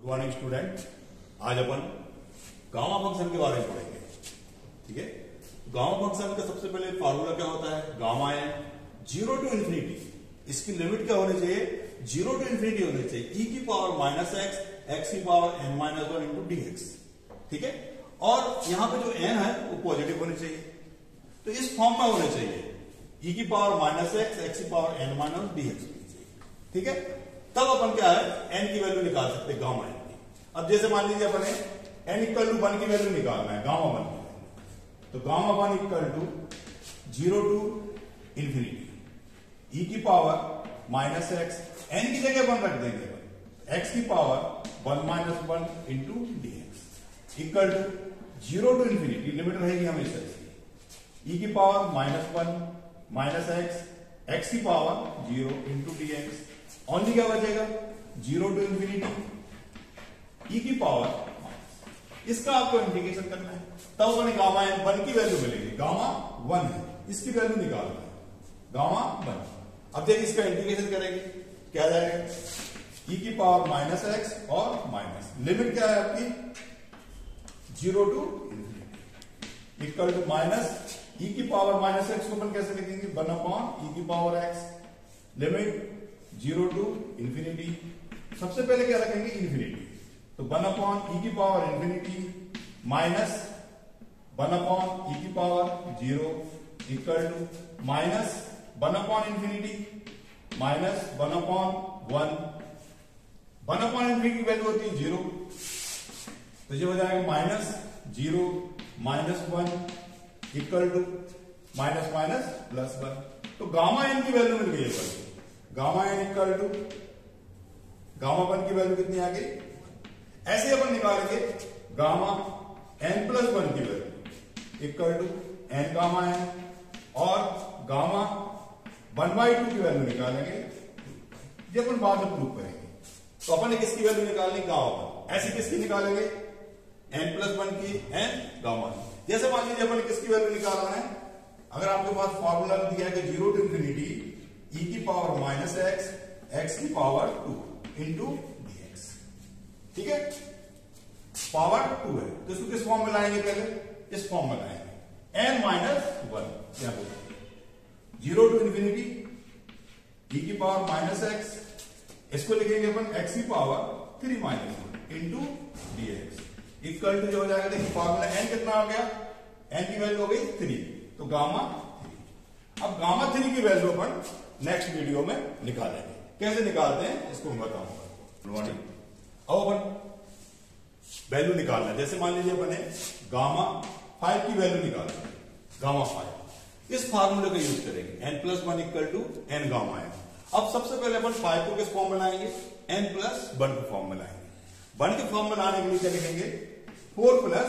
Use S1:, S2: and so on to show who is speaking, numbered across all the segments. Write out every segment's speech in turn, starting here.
S1: Good morning student. आज अपन gamma function के बारे में पढ़ेंगे। ठीक है, गामा फंक्शन का सबसे पहले फार्मूला क्या होता है? गामा एन 0 टू इंफिनिटी, इसकी लिमिट क्या होनी चाहिए? 0 टू इंफिनिटी होनी चाहिए, e की पावर माइनस एक्स, एक्स की power n minus one into d x. ठीक है, और यहां पे जो n है वो पॉजिटिव होनी चाहिए, तो इस फॉर्म में होने चाहिए, e की पावर माइनस एक्स, एक्स की power n minus D x होनी चाहिए। ठीक है, तब अपन क्या है n की वैल्यू निकाल सकते हैं गामा n की। अब जैसे मान लीजिए अपन n इक्वल टू 1 की वैल्यू निकालना है, गामा 1 की वैल्यू, तो gamma 1 equal to 0 to infinity e की पावर माइनस एक्स, n की जगह अपन रख देंगे x की power 1 minus one into d x equal to 0 to infinity, limit रहेगी हमेशा इसकी, e की power minus one minus x, x की power 0 into d x, only क्या बचेगा 0 टू इंफिनिटी e की पावर, इसका आपको इंटीग्रेशन करना है, तब हमें गामा एन 1 की वैल्यू मिलेगी। गामा 1 है, इसकी वैल्यू निकालना है, गामा 1। अब देखिए इसका इंटीग्रेशन करेंगे, क्या जाएगा e की पावर माइनस एक्स और माइनस, लिमिट क्या है आपकी 0 to infinity equal to minus e की पावर माइनस एक्स को अपन कैसे लिखेंगे 1 अपॉन e की power x, limit 0 to infinity, सबसे पहले क्या रखेंगे इंफिनिटी, तो 1 अपॉन e की power infinity minus 1 upon e की power 0 equal to minus 1 upon infinity minus 1 upon 1 upon infinity की वैल्यू होती है 0, तो ये हो जाएगा minus 0 minus 1 equal to minus minus plus 1, तो गामा एन की वैल्यू मिल गई है, gamma n equal to gamma 1 की वैल्यू कितनी आ गई? ऐसे अपन निकालेंगे गामा n प्लस 1 की value equal to n gamma n, और गामा 1/2 की वैल्यू निकालेंगे, ये अपन बाद में प्रूव करेंगे। तो अपन ने किसकी वैल्यू निकालनी? गामा 1। ऐसे किसकी निकालेंगे? n प्लस 1 की, n गामा n। जैसे मान लीजिए अपन ने किसकी वैल्यू निकालना है, अगर आपके पास फॉर्मूला दिया है कि 0 टू इंफिनिटी e की पावर माइनस एक्स, एक्स की पावर 2 इंटू डी एक्स, ठीक है, पावर 2 है, तो इसको किस फॉर्म में लाएंगे? पहले इस फॉर्म में लाएंगे n माइनस 1, क्या बोलते 0 टू इंफिनिटी e की पावर माइनस एक्स, इसको लिखेंगे अपन x की power 3 minus 1 into d x equal to, जो हो जाएगा देखिए फॉर्मूला n कितना आ गया, n की वैल्यू हो गई 3, तो गामा 3। अब गामा 3 की वैल्यू अपन नेक्स्ट वीडियो में निकालेंगे, कैसे निकालते हैं इसको मैं बताऊंगा। अब अपन वैल्यू निकालना है, जैसे मान लीजिए अपने गामा 5 की वैल्यू निकालना है, गामा 5, इस फार्मूले का यूज करेंगे, n plus 1 equal to n gamma n। अब सबसे पहले अपन 5 को किस फॉर्म में लाएंगे? n प्लस 1 के फॉर्म में लाएंगे। 1 के फॉर्म में लाने के लिए क्या लिखेंगे? 4 प्लस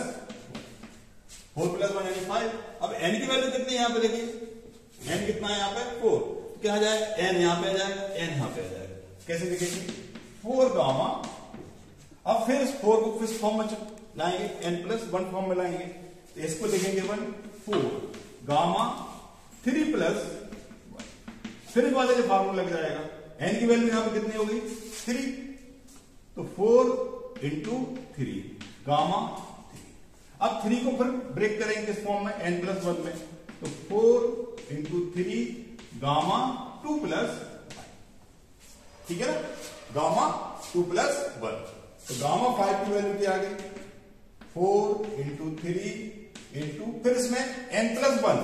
S1: 1 यानी 5। अब n की वैल्यू कितनी है यहाँ पे देखिए, n कितना है यहाँ पे 4, क्या आ जाएगा n यहाँ पे आ जाएगा, n यहाँ पे आ जाएगा, कैसे लिखेंगे 4 गामा। अब फिर इस 4 को किस फॉर्म में लाएंगे? n प्लस 1 फॉर्म में लाएंगे, तो इसको लिखेंगे 4 गामा 3 प्लस 1, फिर इस वाले फार्मूला लग जाएगा, n की वैल्यू यहां पे कितनी हो गई 3, तो 4 इंटू 3 गामा 3। अब 3 को फिर ब्रेक करेंगे किस फॉर्म में? n प्लस 1 में, तो 4 इंटू 3 गामा 2 प्लस 1, ठीक है ना, गामा 2 प्लस 1, तो गामा 5 की वैल्यू क्या आ गई 4 इंटू 3 इंटू, फिर इसमें n प्लस 1,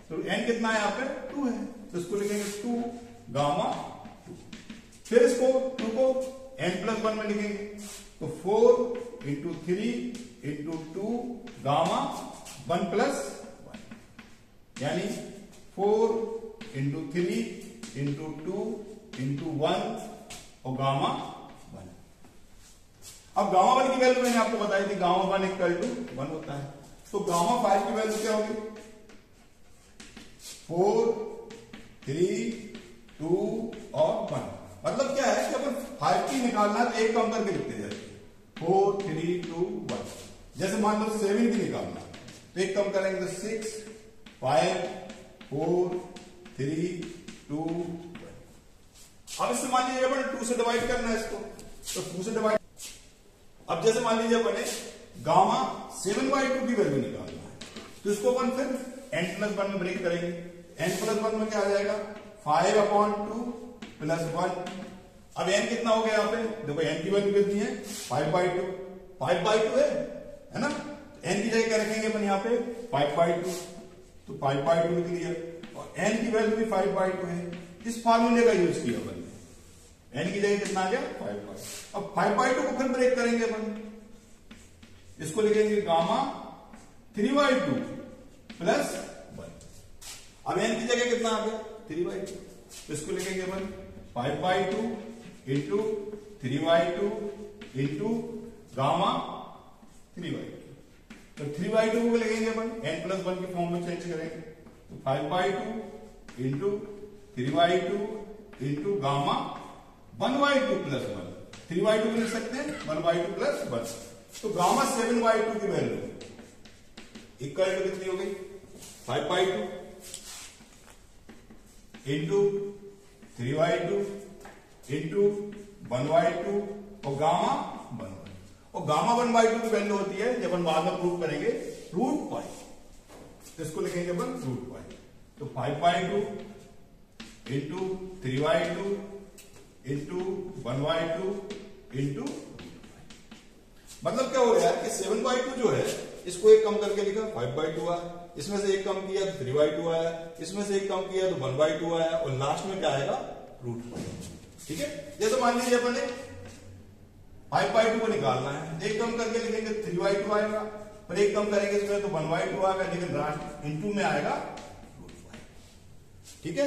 S1: तो n कितना है यहाँ पे 2 है, तो इसको लिखेंगे 2 गामा 2, फिर इसको 2 को n प्लस 1 में लिखेंगे, तो 4 इंटू 3 इंटू 2 गामा 1 प्लस 1, यानी 4 इंटू 3 इंटू 2 इंटू 1 और गामा 1। अब गामा 1 की वैल्यू मैंने आपको बताई थी, गामा 1 इक्वल टू 1 होता है, तो गामा 5 की वैल्यू क्या होगी 4 3 2 और 1। मतलब क्या है कि अपन 5 की निकालना है तो एक कम करके लिखते जाए, 4 3 2 1। जैसे मान लो 7 की निकालना तो एक कम करेंगे तो 6 5 4 3 2 1। अब इससे मान लीजिए अपन 2 से डिवाइड करना है इसको, तो 2 से डिवाइड अब जैसे मान लीजिए अपने गामा 7/2 की वैल्यू निकालना है, तो इसको अपन फिर n+1 में ब्रेक करेंगे। n+1 में क्या आ जाएगा 5/2 + 1। अब n कितना हो गया यहाँ पे, देखो n की वैल्यू कितनी है 5/2, 5/2 है ना। n की जगह क्या रखेंगे अपन यहाँ पे 5/2, तो 5/2 लिख लिया, और n की वैल्यू भी 5/2 है। इस फार्मूले का यूज किया अपन ने, n की जगह कितना आ गया 5/2। अब 5/2 को फिर ब्रेक करेंगे अपन, इसको लिखेंगे गामा 3/2 + 1। अब n की जगह कितना आ गया 3/2, तो इसको लिखेंगे अपन 5/2 इंटू 3/2 इंटू गामा 3/2। तो 3/2 को लिखेंगे अपन n+1 की फॉर्म में चेंज करेंगे, तो 5/2 इंटू 3/2 इंटू गामा 1/2 + 1। 3/2 को लिख सकते हैं 1/2 + 1। तो गामा 7/2 की वैल्यू इक्वल टू कितनी हो गई 5/2 इंटू 3/2 इंटू 1/2 और गामा 1/2। और गामा 1/2 की वैल्यू होती है, जब अपन बाद में प्रूव करेंगे √π, तो इसको लिखेंगे अपन √π। तो 5/2 इंटू 3/2 इंटू 1/2 इंटू, मतलब क्या हो गया कि 7/2 जो है इसको एक कम करके लिखा 5/2 आया, इसमें से एक कम किया तो 3/2 आया, इसमें से एक कम किया तो 1/2 आया, और लास्ट में क्या आएगा √π। ठीक है, जैसे मान लीजिए अपन ने 5/2 को निकालना है, एक कम करके लिखेंगे 3/2 आएगा, पर एक कम करेंगे इसमें तो 1/2 आएगा, लेकिन लास्ट इंटू में आएगा √π। ठीक है।